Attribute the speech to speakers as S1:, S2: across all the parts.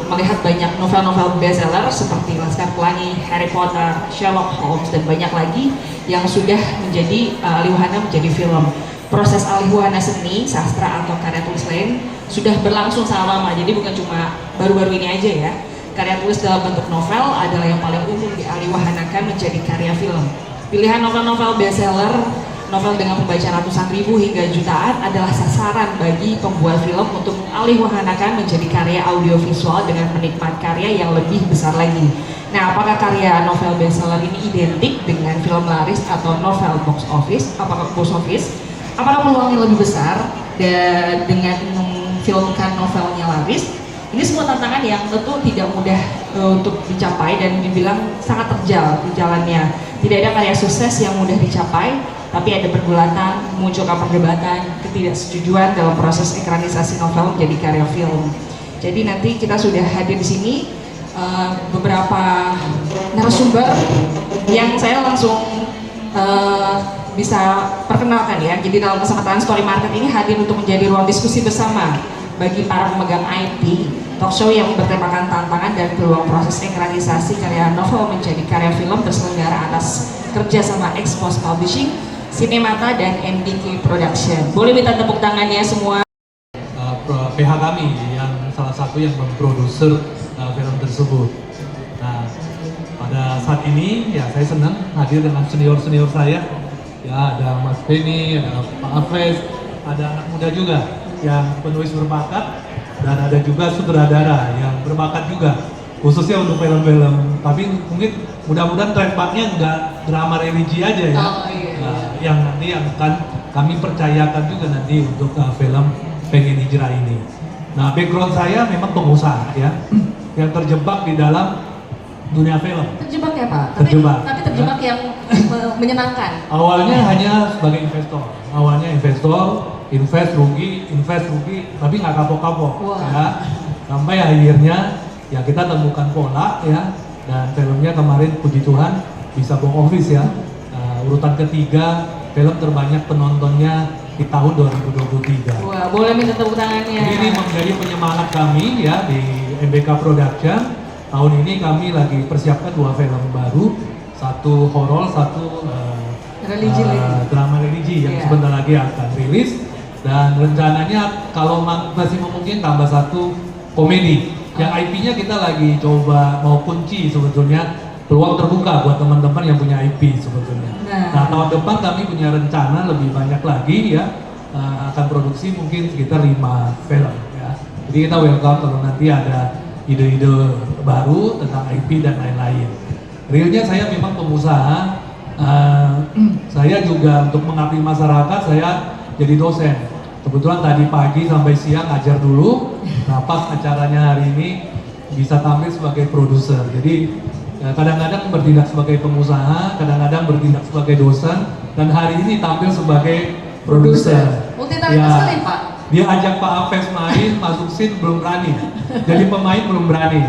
S1: melihat banyak novel-novel bestseller seperti Laskar Pelangi, Harry Potter, Sherlock Holmes, dan banyak lagi yang sudah menjadi alih wahana menjadi film. Proses alih wahana seni, sastra atau karya tulis lain sudah berlangsung sangat lama, jadi bukan cuma baru-baru ini aja ya. Karya tulis dalam bentuk novel adalah yang paling umum dialih wahanakan menjadi karya film. Pilihan novel-novel bestseller, novel dengan pembaca ratusan ribu hingga jutaan adalah sasaran bagi pembuat film untuk mengalihwahanakan menjadi karya audiovisual dengan menikmat karya yang lebih besar lagi. Nah, apakah karya novel bestseller ini identik dengan film laris atau novel box office? Apakah peluangnya lebih besar dan dengan memfilmkan novelnya laris? Ini semua tantangan yang tentu tidak mudah untuk dicapai dan dibilang sangat terjal di jalannya. Tidak ada karya sukses yang mudah dicapai, tapi ada pergulatan, munculkan perdebatan, ketidaksetujuan dalam proses ekranisasi novel menjadi karya film. Jadi nanti kita sudah hadir di sini beberapa narasumber yang saya langsung bisa perkenalkan ya. Jadi dalam kesempatan Story Market ini hadir untuk menjadi ruang diskusi bersama bagi para pemegang IP, talk show yang bertemakan tantangan dan peluang proses ekranisasi karya novel menjadi karya film terselenggara atas kerjasama Expos Publishing, Sinemata, dan MDK Production. Boleh minta tepuk tangannya semua.
S2: PH kami yang salah satu yang memproduser film tersebut. Nah, pada saat ini ya saya senang hadir dengan senior-senior saya. Ya, ada Mas Benny, ada Pak Afes, ada anak muda juga yang penulis berbakat, dan ada juga sutradara yang berbakat juga, khususnya untuk film-film. Tapi mungkin mudah-mudahan trademarknya nggak drama religi aja ya.
S1: Oh, iya.
S2: Yang nanti akan kami percayakan juga nanti untuk film Pengen Hijrah ini. Nah, background saya memang pengusaha ya, yang terjebak di dalam dunia film.
S1: Terjebak ya Pak?
S2: Terjebak.
S1: Tapi terjebak ya? Yang menyenangkan.
S2: Awalnya hanya sebagai investor. Awalnya investor, invest rugi, tapi nggak kapok-kapok.
S1: Wow.
S2: Ya. Sampai akhirnya ya kita temukan pola ya, dan filmnya kemarin puji Tuhan bisa box office ya. Urutan ketiga film terbanyak penontonnya di tahun 2023.
S1: Wah, boleh minta tepuk tangannya.
S2: Ini menjadi penyemangat kami ya di MBK Production. Tahun ini kami lagi persiapkan 2 film baru, satu horor, satu drama religi yang sebentar lagi akan rilis, dan rencananya kalau masih memungkinkan tambah satu komedi. Yang IP-nya kita lagi coba mau kunci sebetulnya, peluang terbuka buat teman-teman yang punya IP sebetulnya. Nah, tahun depan kami punya rencana lebih banyak lagi ya, akan produksi mungkin sekitar 5 film ya. Jadi kita welcome kalau nanti ada ide-ide baru tentang IP dan lain-lain. Realnya saya memang pengusaha, saya juga untuk mengabdi masyarakat, saya jadi dosen. Kebetulan tadi pagi sampai siang ngajar dulu, nah pas acaranya hari ini bisa tampil sebagai produser. Jadi kadang-kadang bertindak sebagai pengusaha, kadang-kadang bertindak sebagai dosen, dan hari ini tampil sebagai produser.
S1: Multitask sekali Pak.
S2: Dia ajak Pak Afes main, masuk scene belum berani. Jadi pemain belum berani.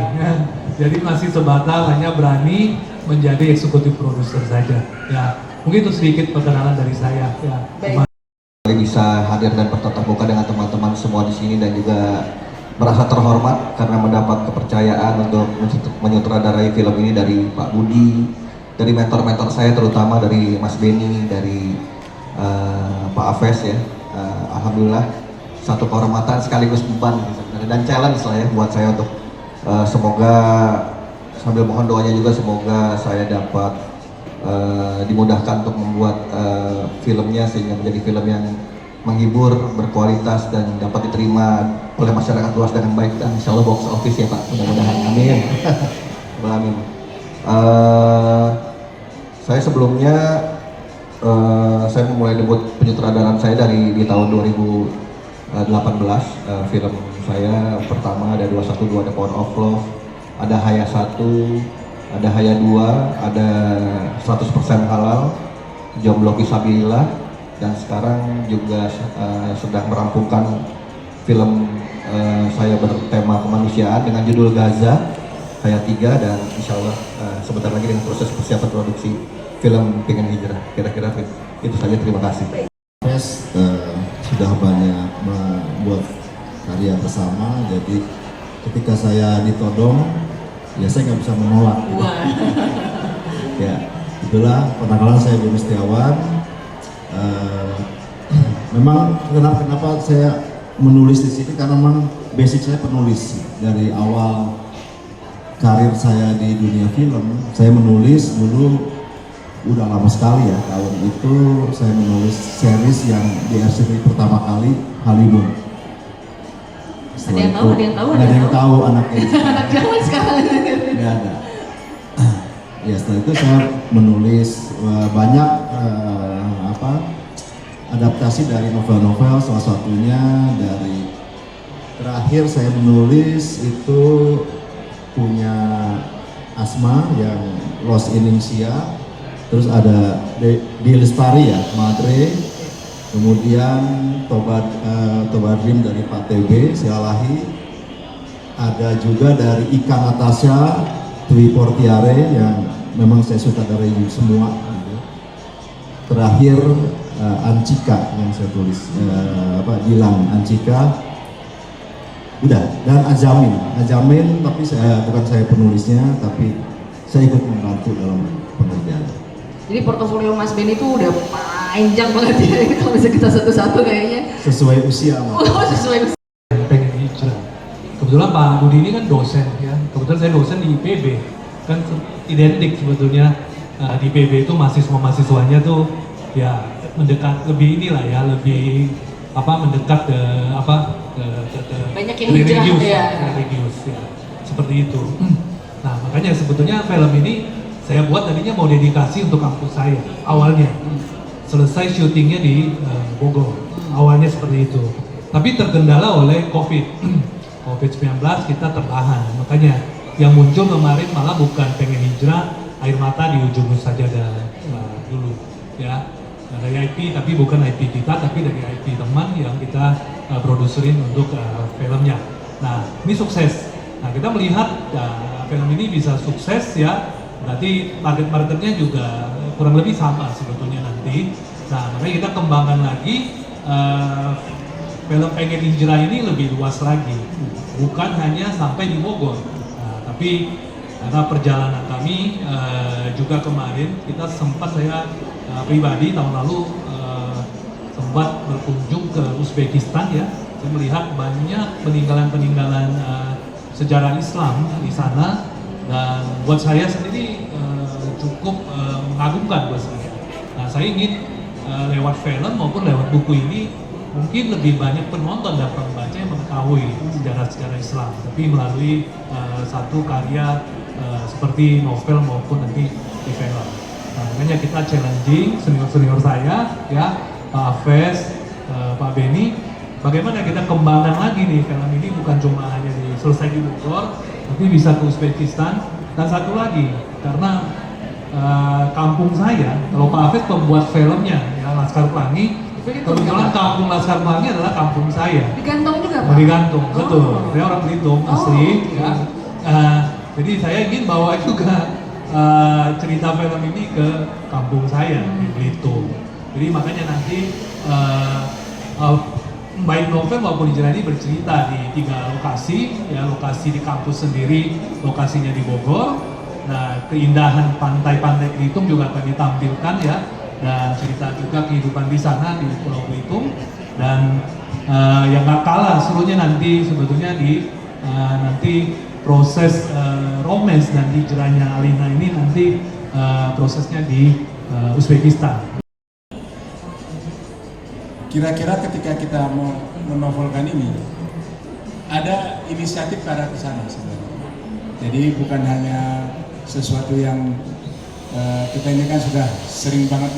S2: Jadi masih sebatas hanya berani menjadi eksekutif produser saja. Ya, mungkin itu sedikit perkenalan dari saya. Ya.
S3: Bisa hadir dan bertatap muka dengan teman-teman semua di sini, dan juga merasa terhormat karena mendapat kepercayaan untuk menyutradarai film ini dari Pak Budi, dari mentor-mentor saya terutama dari Mas Benny, dari Pak Afes ya. Alhamdulillah satu kehormatan sekaligus beban dan challenge lah ya buat saya untuk semoga sambil mohon doanya juga semoga saya dapat dimudahkan untuk membuat filmnya sehingga menjadi film yang menghibur, berkualitas, dan dapat diterima oleh masyarakat luas dengan baik, dan insya Allah box office ya Pak, mudah-mudahan, amin. Amin. Saya sebelumnya saya memulai debut penyutradaraan saya di tahun 2018. Film saya pertama ada 212, ada Power of Love, ada Haya 1, ada Haya 2, ada 100% Halal, Jomblo Fisabilillah, dan sekarang juga sedang merampungkan film saya bertema kemanusiaan dengan judul Gaza, Haya 3, dan insya Allah sebentar lagi dengan proses persiapan produksi film Pengen Hijrah. Kira-kira itu saja, terima kasih.
S4: Sudah banyak membuat karya bersama, jadi ketika saya ditodong, ya saya nggak bisa menolak. Gitu.
S1: Wah.
S4: Ya, itulah penanggalan saya Budi Setiawan. Memang kenapa saya menulis di sini karena memang basic saya penulis dari awal karir saya di dunia film. Saya menulis dulu udah lama sekali ya, tahun itu saya menulis series yang di RCTI pertama kali Halimun.
S1: Ada yang tahu, ada yang tahu,
S4: ada yang tahu anaknya.
S1: Anak zaman sekarang.
S4: Nggak ada. Ya setelah itu saya menulis banyak adaptasi dari novel-novel, salah satunya dari terakhir saya menulis itu punya Asma yang Lost in Indonesia, terus ada di Lestari ya, Madre, kemudian Toba Dream dari Pak TB, Sialahi, ada juga dari Ika Natasha, Twi Portiare yang memang saya suka dari semua. Gitu. Terakhir Ancika yang saya tulis, Dilan Ancika, udah, dan Ajamin, tapi bukan saya penulisnya, tapi saya ikut membantu dalam pengerjaan.
S1: Jadi portofolio Mas Ben itu udah panjang banget ya, kalau bisa kita satu-satu kayaknya.
S4: Sesuai usia, Mas.
S1: Oh, sesuai usia.
S2: Pengen hijrah. Kebetulan Pak Budi ini kan dosen ya. Kebetulan saya dosen di IPB, kan identik sebetulnya di IPB itu mahasiswanya tuh ya mendekat lebih inilah ya, lebih mendekat ke
S1: banyak yang hijrah ya.
S2: Religius ya. Seperti itu. Nah, makanya sebetulnya film ini saya buat tadinya mau dedikasi untuk kampus saya awalnya. Selesai syutingnya di Bogor. Awalnya seperti itu. Tapi terkendala oleh COVID-19 kita tertahan. Makanya yang muncul kemarin malah bukan pengen hijrah, air mata di ujung sajadah dulu ya. Dari IP, tapi bukan IP kita, tapi dari IP teman yang kita produserin untuk filmnya. Nah, ini sukses. Nah, kita melihat film ini bisa sukses ya, berarti target marketnya juga kurang lebih sama sebetulnya nanti. Nah, makanya kita kembangkan lagi film Pengen Hijrah ini lebih luas lagi, bukan hanya sampai di Bogor. Nah, tapi karena perjalanan kami juga kemarin kita sempat pribadi tahun lalu sempat berkunjung ke Uzbekistan ya. Saya melihat banyak peninggalan-peninggalan sejarah Islam di sana, dan buat saya sendiri cukup mengagumkan buat saya. Nah, saya ingin lewat film maupun lewat buku ini mungkin lebih banyak penonton dan pembaca yang mengetahui sejarah-sejarah Islam, tapi melalui satu karya seperti novel maupun nanti di film. Nah, makanya kita challenging senior-senior saya ya, Pak Afes, Pak Beni, bagaimana kita kembangkan lagi nih film ini, bukan cuma hanya selesai di Bogor, tapi bisa ke Uzbekistan. Dan satu lagi, karena kampung saya, kalau Pak Afes pembuat filmnya ya, Laskar Pelangi, kebetulan kampung Laskar Pelangi adalah kampung saya.
S1: Di Gantong juga Pak?
S2: Di Gantong, betul. Saya orang Belitung asli ya. Jadi saya ingin bawa juga cerita film ini ke kampung saya di Belitung. Jadi makanya nanti baik novel maupun hijrah ini bercerita di 3 lokasi ya, lokasi di kampus sendiri, lokasinya di Bogor. Nah, keindahan pantai-pantai Belitung juga akan ditampilkan ya, dan cerita juga kehidupan di sana di Pulau Belitung. Dan yang gak kalah serunya nanti sebetulnya di nanti proses romance dan hijrahnya Alina ini nanti prosesnya di Uzbekistan.
S5: Kira-kira ketika kita mau menovelkan ini, ada inisiatif ke arah ke sana sebenarnya. Jadi bukan hanya sesuatu yang kita ini kan sudah sering banget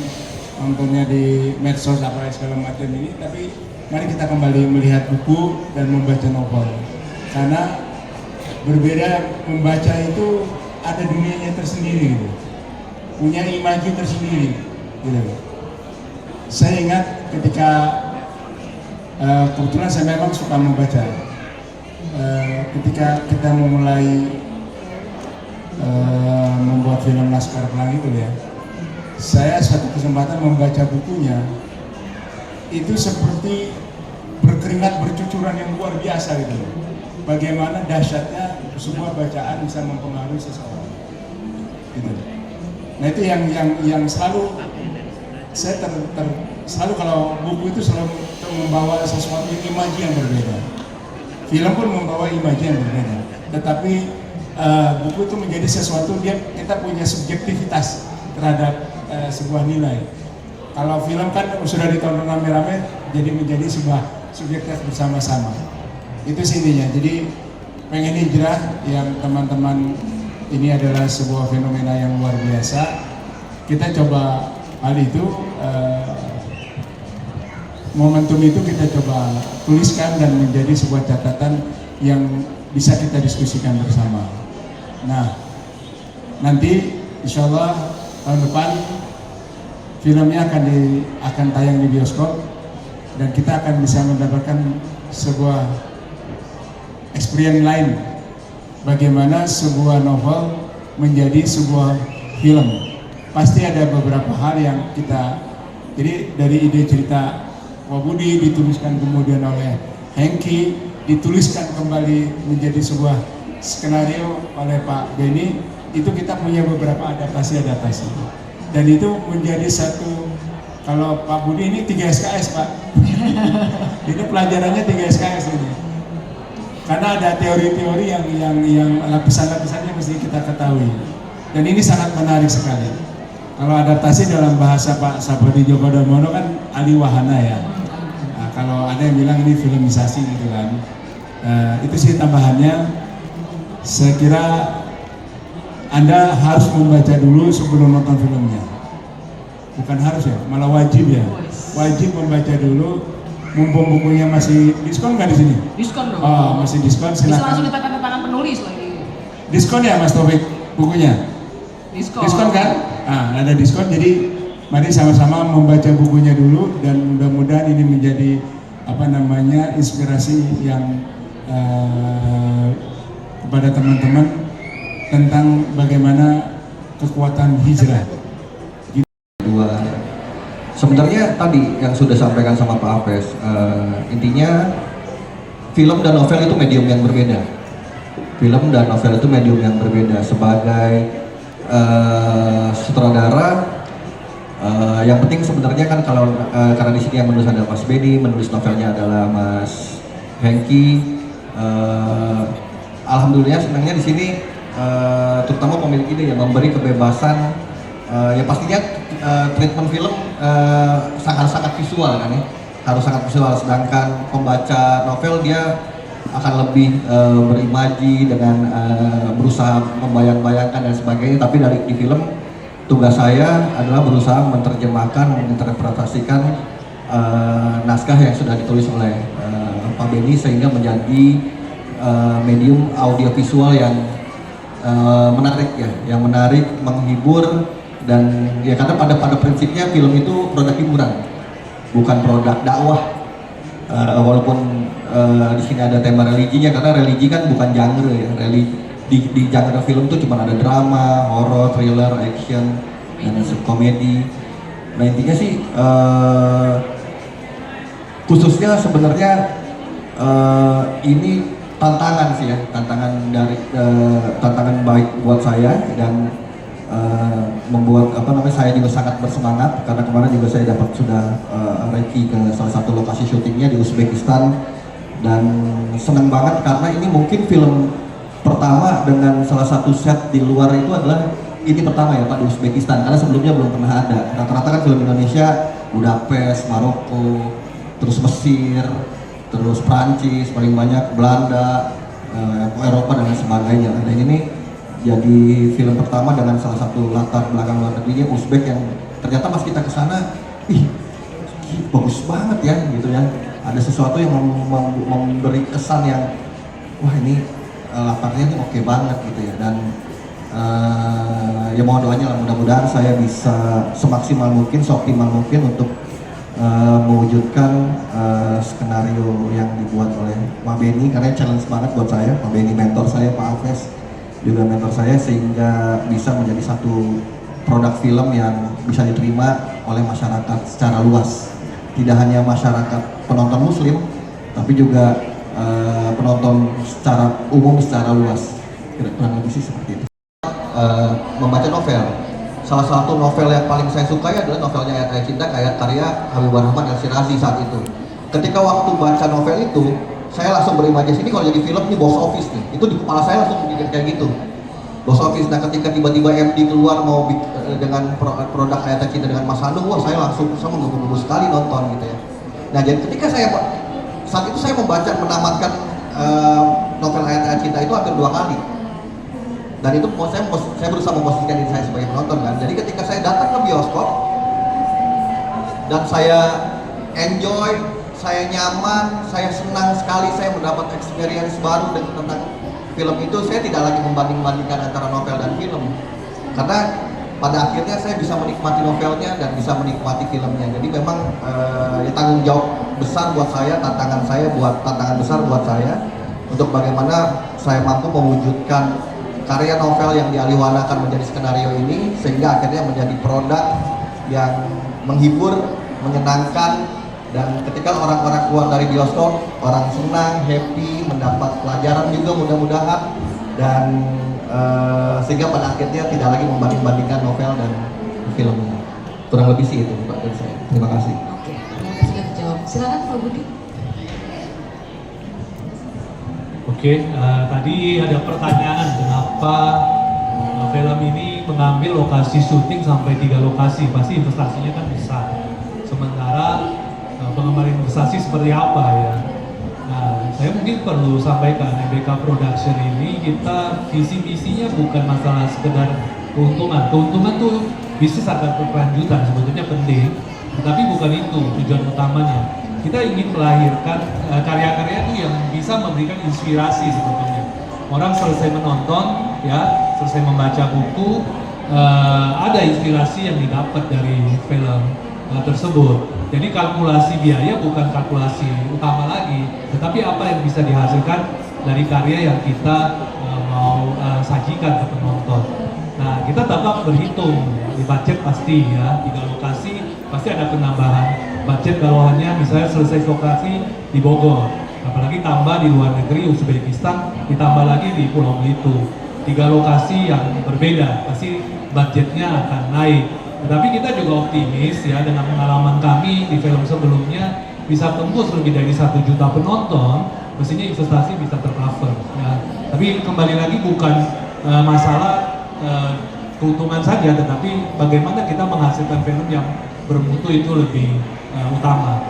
S5: nontonnya di medsos apa segala macam ini, tapi mari kita kembali melihat buku dan membaca novel. Karena berbeda, membaca itu ada dunianya tersendiri gitu. Punya imajinasi tersendiri gitu. Saya ingat ketika kebetulan saya memang suka membaca. Ketika kita memulai membuat film Laskar Pelangi itu ya, saya satu kesempatan membaca bukunya, itu seperti berkeringat bercucuran yang luar biasa gitu. bagaimana dahsyatnya sebuah bacaan bisa mempengaruhi seseorang. Gitu. Nah itu yang selalu saya selalu kalau buku itu selalu membawa sesuatu imaji yang berbeda. Film pun membawa imaji yang berbeda. Tetapi buku itu menjadi sesuatu kita punya subjektivitas terhadap sebuah nilai. Kalau film kan sudah ditonton rame-rame, jadi menjadi sebuah subjektivitas bersama-sama. Itu sih intinya. Jadi pengen hijrah yang teman-teman, ini adalah sebuah fenomena yang luar biasa. Kita coba hal itu, momentum itu kita coba tuliskan dan menjadi sebuah catatan yang bisa kita diskusikan bersama. Nah, nanti insya Allah tahun depan filmnya akan tayang di bioskop dan kita akan bisa mendapatkan sebuah experience lain bagaimana sebuah novel menjadi sebuah film. Pasti ada beberapa hal yang jadi dari ide cerita Pak Budi dituliskan kemudian oleh Hengki, dituliskan kembali menjadi sebuah skenario oleh Pak Beni, itu kita punya beberapa adaptasi dan itu menjadi satu. Kalau Pak Budi ini 3 SKS Pak ini pelajarannya 3 SKS ini karena ada teori-teori yang lapisan-lapisannya mesti kita ketahui dan ini sangat menarik sekali. Kalau adaptasi dalam bahasa Pak Sapodi Djoko Damono kan ahli wahana ya. Nah, kalau ada yang bilang ini filmisasi gitu kan, itu sih tambahannya. Saya kira Anda harus membaca dulu sebelum nonton filmnya. Bukan harus ya, malah wajib ya. Wajib membaca dulu. Mumpung bukunya masih diskon nggak di sini?
S1: Diskon dong.
S5: Oh, masih diskon.
S1: Bisa
S5: Silakan.
S1: langsung ditanda tangan penulis lagi.
S5: Diskon ya Mas Taufik bukunya? Diskon kan? Nah, ada diskon, jadi mari sama-sama membaca bukunya dulu dan mudah-mudahan ini menjadi inspirasi yang kepada teman-teman tentang bagaimana kekuatan hijrah.
S3: Sebenarnya tadi yang sudah sampaikan sama Pak Hafez, intinya film dan novel itu medium yang berbeda. Film dan novel itu medium yang berbeda. Sebagai sutradara, yang penting sebenarnya kan karena di sini yang menulis adalah Mas Beni, menulis novelnya adalah Mas Hengki. Alhamdulillah senangnya di sini, terutama pemilik ide yang memberi kebebasan. Ya pastinya treatment film sangat visual kan ya, harus sangat visual. Sedangkan pembaca novel dia akan lebih berimaji dengan berusaha membayang-bayangkan dan sebagainya. Tapi di film tugas saya adalah berusaha menerjemahkan, menginterpretasikan naskah yang sudah ditulis oleh Pak Beni sehingga menjadi medium audiovisual yang menarik ya, yang menarik, menghibur. Dan ya karena pada prinsipnya film itu produk hiburan, bukan produk dakwah. Walaupun di sini ada tema religinya, karena religi kan bukan genre ya. Di genre film itu cuma ada drama, horor, thriller, action, dan komedi. Nah intinya sih khususnya sebenarnya ini tantangan sih ya, tantangan baik buat saya dan membuat saya juga sangat bersemangat karena kemarin juga saya sudah reki ke salah satu lokasi syutingnya di Uzbekistan dan senang banget karena ini mungkin film pertama dengan salah satu set di luar itu adalah ini pertama ya Pak di Uzbekistan, karena sebelumnya belum pernah ada. Rata-rata kan film Indonesia Budapest, Maroko, terus Mesir, terus Prancis, paling banyak Belanda, Eropa dan sebagainya. Dan ini jadi film pertama dengan salah satu latar belakang luar negerinya Uzbek yang ternyata pas kita kesana, bagus banget ya gitu ya. Ada sesuatu yang memberi kesan yang wah ini latarnya tuh oke banget gitu ya. Dan ya mohon doanya lah, mudah-mudahan saya bisa semaksimal mungkin, seoptimal mungkin untuk mewujudkan skenario yang dibuat oleh Pak Beni, karena challenge banget buat saya. Pak Beni mentor saya, Pak Hafez juga mentor saya, sehingga bisa menjadi satu produk film yang bisa diterima oleh masyarakat secara luas. Tidak hanya masyarakat penonton muslim, tapi juga penonton secara umum, secara luas. Kurang lebih sih seperti itu. Membaca novel. Salah satu novel yang paling saya sukai adalah novelnya Ayat-Ayat Cinta, kayak karya Habibur Rahman El-Shirazi saat itu. Ketika waktu baca novel itu, saya langsung berimajinasi, ini kalau jadi film ini box office nih. Itu di kepala saya langsung mikir kayak gitu. Box office. Nah, ketika tiba-tiba MD keluar mau dengan produk Ayat-Ayat Cinta dengan Mas Hanung, wah saya langsung sama menggebu-gebu sekali nonton gitu ya. Nah, jadi ketika saat itu saya menamatkan novel Ayat-Ayat Cinta itu hampir 2 kali. Dan itu saya berusaha memposisikan diri saya sebagai penonton kan. Jadi ketika saya datang ke bioskop dan saya enjoy, saya nyaman, saya senang sekali, saya mendapat experience baru tentang film itu. Saya tidak lagi membanding-bandingkan antara novel dan film, karena pada akhirnya saya bisa menikmati novelnya dan bisa menikmati filmnya. Jadi memang tanggung jawab besar buat saya, tantangan besar buat saya untuk bagaimana saya mampu mewujudkan karya novel yang dialihwanakan menjadi skenario ini, sehingga akhirnya menjadi produk yang menghibur, menyenangkan, dan ketika orang-orang keluar dari bioskop, orang senang, happy, mendapat pelajaran juga mudah-mudahan, dan sehingga pada akhirnya tidak lagi membanding-bandingkan novel dan film. Kurang lebih sih itu Pak dari saya. Terima kasih.
S1: Oke, terima kasih sudah dijawab. Silakan Pak Budi.
S2: Oke, tadi ada pertanyaan kenapa film ini mengambil lokasi syuting sampai 3 lokasi, pasti investasinya kan besar. Sementara pengembangan investasi seperti apa ya? Nah, saya mungkin perlu sampaikan MBK Production ini kita visi misinya bukan masalah sekedar keuntungan. Keuntungan tuh bisnis akan berkelanjutan, sebetulnya penting, tapi bukan itu tujuan utamanya. Kita ingin melahirkan karya-karya itu yang bisa memberikan inspirasi sebetulnya. Orang selesai menonton, ya, selesai membaca buku, ada inspirasi yang didapat dari film tersebut. Jadi kalkulasi biaya bukan kalkulasi utama lagi, tetapi apa yang bisa dihasilkan dari karya yang kita mau sajikan ke penonton. Nah, kita tetap berhitung di budget pasti ya, 3 lokasi pasti ada penambahan budget kalau hanya misalnya selesai lokasi di Bogor, apalagi tambah di luar negeri Uzbekistan, ditambah lagi di Pulau Belitung, 3 lokasi yang berbeda pasti budgetnya akan naik. Tetapi kita juga optimis ya, dengan pengalaman kami di film sebelumnya bisa tembus lebih dari 1 juta penonton, mestinya investasi bisa tercover ya. Tapi kembali lagi bukan masalah keuntungan saja, tetapi bagaimana kita menghasilkan film yang bermutu itu lebih utama.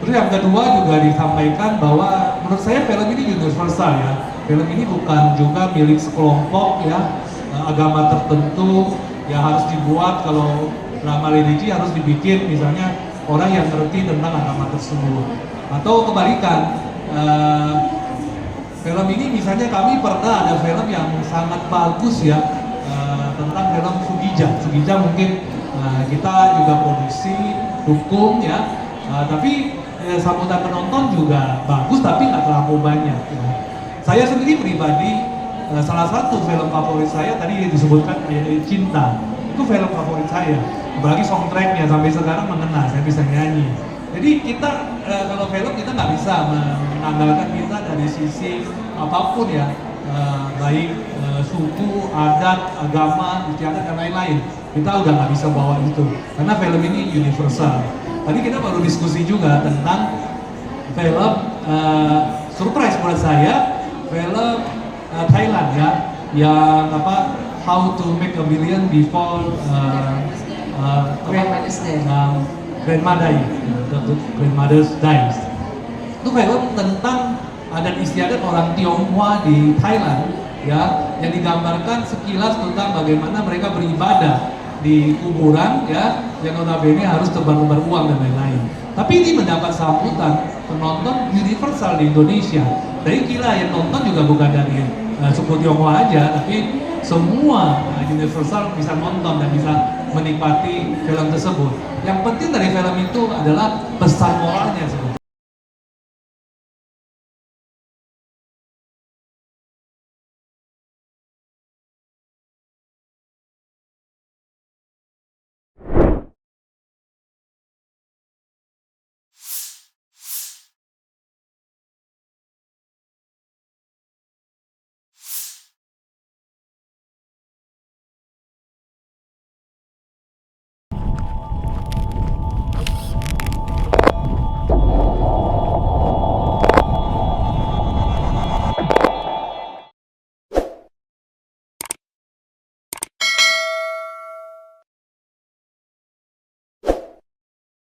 S2: Terus yang kedua juga disampaikan bahwa menurut saya film ini universal ya. Film ini bukan juga milik sekelompok ya, agama tertentu ya harus dibuat. Kalau drama religi harus dibikin misalnya orang yang ngerti tentang agama tersebut. Atau kebalikan, film ini misalnya kami pernah ada film yang sangat bagus ya, tentang film Sugija. Sugija mungkin kita juga produksi, dukung ya, tapi sambutan penonton juga bagus, tapi nggak terlalu banyak ya. Saya sendiri pribadi, salah satu film favorit saya tadi disebutkan Ayat-Ayat Cinta, itu film favorit saya, apalagi soundtracknya sampai sekarang mengena, saya bisa nyanyi. Jadi kita kalau film kita nggak bisa mengandalkan kita dari sisi apapun ya, baik suku, adat, agama, istiadat dan lain-lain. Kita udah nggak bisa bawa itu, karena film ini universal. Tadi kita baru diskusi juga tentang film surprise buat saya, film Thailand ya, yang apa, How to Make a Million Before Grandmother's Dies. Itu film tentang adat istiadat orang Tionghoa di Thailand ya, yang digambarkan sekilas tentang bagaimana mereka beribadah di kuburan ya, yang notabene harus tebar-tebar uang dan lain-lain. Tapi ini mendapat sambutan penonton universal di Indonesia. Dari kira yang nonton juga bukan dari suku Tionghoa aja, tapi semua universal bisa nonton dan bisa menikmati film tersebut. Yang penting dari film itu adalah pesan moralnya sebetulnya.